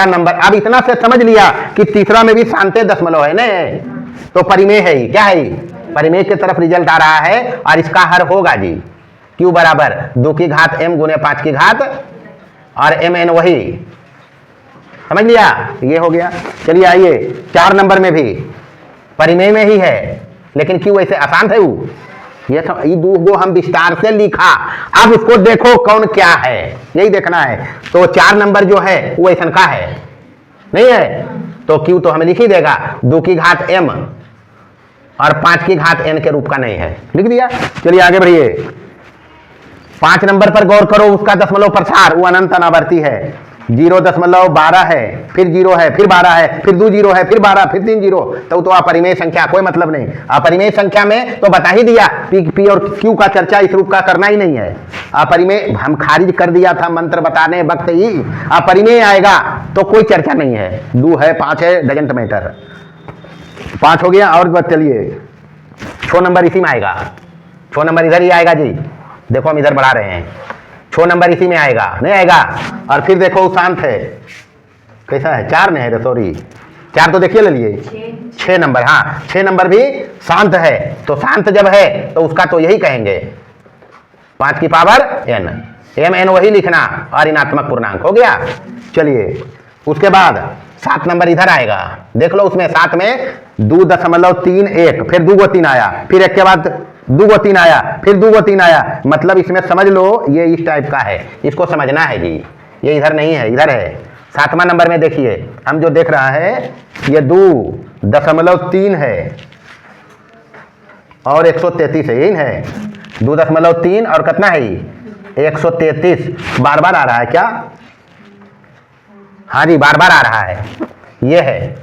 नंबर अब इतना से समझ लिया कि तीसरा में भी शांत दशमलव है ना, तो परिमेय है ही। क्या है? परिमेय की तरफ रिजल्ट आ रहा है और इसका हर होगा जी Q बराबर 2 की घात m गुने 5 की घात और mn वही, समझ लिया? ये हो गया। चलिए आइए, 4 नंबर में भी परिमेय में ही है, लेकिन Q ऐसे अशांत है वो। ये दो हम विस्तार से लिखा। अब उसको देखो कौन क्या है, यही देखना है। तो 4 नंबर जो है वो ऐसा का है, नहीं है, तो Q तो हमें लिख ही देगा 2 की घात m और 5 की घात n के रूप का नहीं है। लिख दिया। चलिए आगे बढ़िए। 5 नंबर पर गौर करो, उसका दशमलव प्रसार वो अनंत अनावर्ती है। 0.12 है, फिर 0 है, फिर 12 है, फिर 2 0 है, फिर 12, फिर 3 0। तो अपरिमेय संख्या, कोई मतलब नहीं। अपरिमेय संख्या में तो बता ही दिया, पी और क्यू का चर्चा इस रूप का करना ही नहीं है। अपरिमेय हम खारिज कर दिया था मंत्र बताने वक्त ही। अपरिमेय आएगा तो कोई चर्चा नहीं है। 2 है, 5 है, डजंट मैटर। 5 हो गया। और बात चलिए, 6 नंबर इसी में आएगा। 6 नंबर इधर ही आएगा जी। देखो हम इधर बढ़ा रहे हैं। 6 नंबर इसी में आएगा, नहीं आएगा। और फिर देखो शांत है, कैसा है? 4 नहीं है, सॉरी 4 तो देखिए ले लिए। 6 नंबर, हाँ 6 नंबर भी शांत है। तो शांत जब है तो उसका तो यही कहेंगे 5 की पावर n, m n वही लिखना और ऋणात्मक पूर्णांक। हो गया। चलिए उसके बाद 7 नंबर इधर आएगा। देख लो उसमें 7 में 2.31, फिर 2 को 3 आया, फिर 1 के बाद 2 को 3 आया, फिर 2 को 3 आया। मतलब इसमें समझ लो ये इस टाइप का है, इसको समझना है जी। ये इधर नहीं है, इधर है। 7वां नंबर में देखिए हम जो देख रहा है ये 2.3 है और 133 है, यही है 2.3 और कितना है 133। बार बार आ रहा है क्या? हाँ जी बार बार आ रहा है। ये है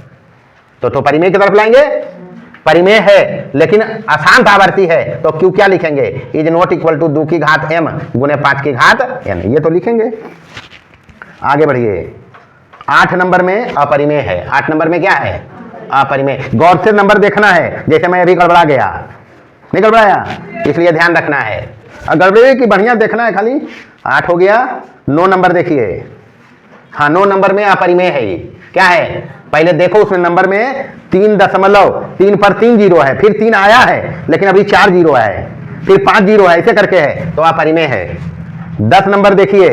तो परिमेय की तरफ लाएंगे। परिमेय है लेकिन अशांत आवर्ती है तो क्यों क्या लिखेंगे? इज नॉट इक्वल टू 2 की घात m गुने 5 की घात n, ये तो लिखेंगे। आगे बढ़िए। 8 नंबर में अपरिमेय है। 8 नंबर में क्या है? अपरिमेय। गौर से नंबर देखना है, जैसे मैं अभी गड़बड़ा गया, नहीं गड़बड़ाया, इसलिए ध्यान रखना है। गड़बड़े की बढ़िया देखना है खाली। 8 हो गया। 9 नंबर देखिए। हाँ 9 नंबर में अपरिमेय है। क्या है? पहले देखो उसमें नंबर में 3.3 पर 3 0 है, फिर 3 आया है लेकिन अभी 4 0 है, फिर 5 0 है, ऐसे करके है तो अपरिमेय है। 10 नंबर देखिए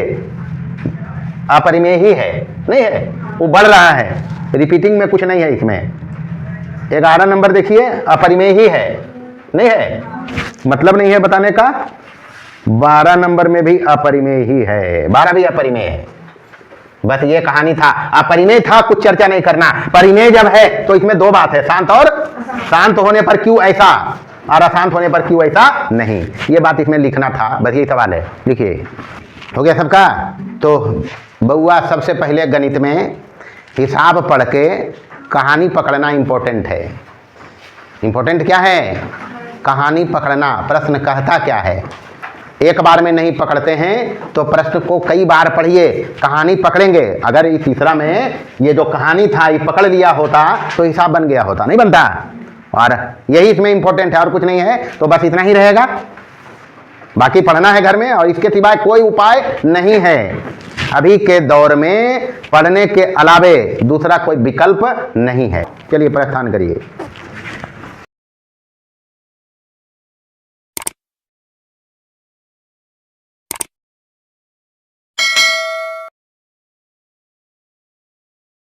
अपरिमेय ही है, नहीं है, वो बढ़ रहा है, रिपीटिंग में कुछ नहीं है इसमें। 11 नंबर देखिए अपरिमेय ही है, नहीं है, मतलब नहीं है बताने का। 12 नंबर में भी अपरिमेय ही है, 12 भी अपरिमेय है। बस ये कहानी था। अपरिमेय था, कुछ चर्चा नहीं करना। परिमेय जब है तो इसमें 2 बात है, शांत और शांत होने पर क्यों ऐसा और अशांत होने पर क्यों ऐसा नहीं, ये बात इसमें लिखना था। बस यही सवाल है, लिखिए। हो गया सबका? तो बउआ सबसे पहले गणित में हिसाब पढ़ के कहानी पकड़ना इंपॉर्टेंट है। इंपॉर्टेंट क्या है? कहानी पकड़ना। प्रश्न कहता क्या है, एक बार में नहीं पकड़ते हैं तो प्रश्न को कई बार पढ़िए, कहानी पकड़ेंगे। अगर इस तीसरा में ये जो कहानी था ये पकड़ लिया होता तो हिसाब बन गया होता, नहीं बनता। और यही इसमें इंपॉर्टेंट है और कुछ नहीं है। तो बस इतना ही रहेगा, बाकी पढ़ना है घर में और इसके सिवाय कोई उपाय नहीं है। अभी के दौर में पढ़ने के अलावे दूसरा कोई विकल्प नहीं है। चलिए प्रस्थान करिए।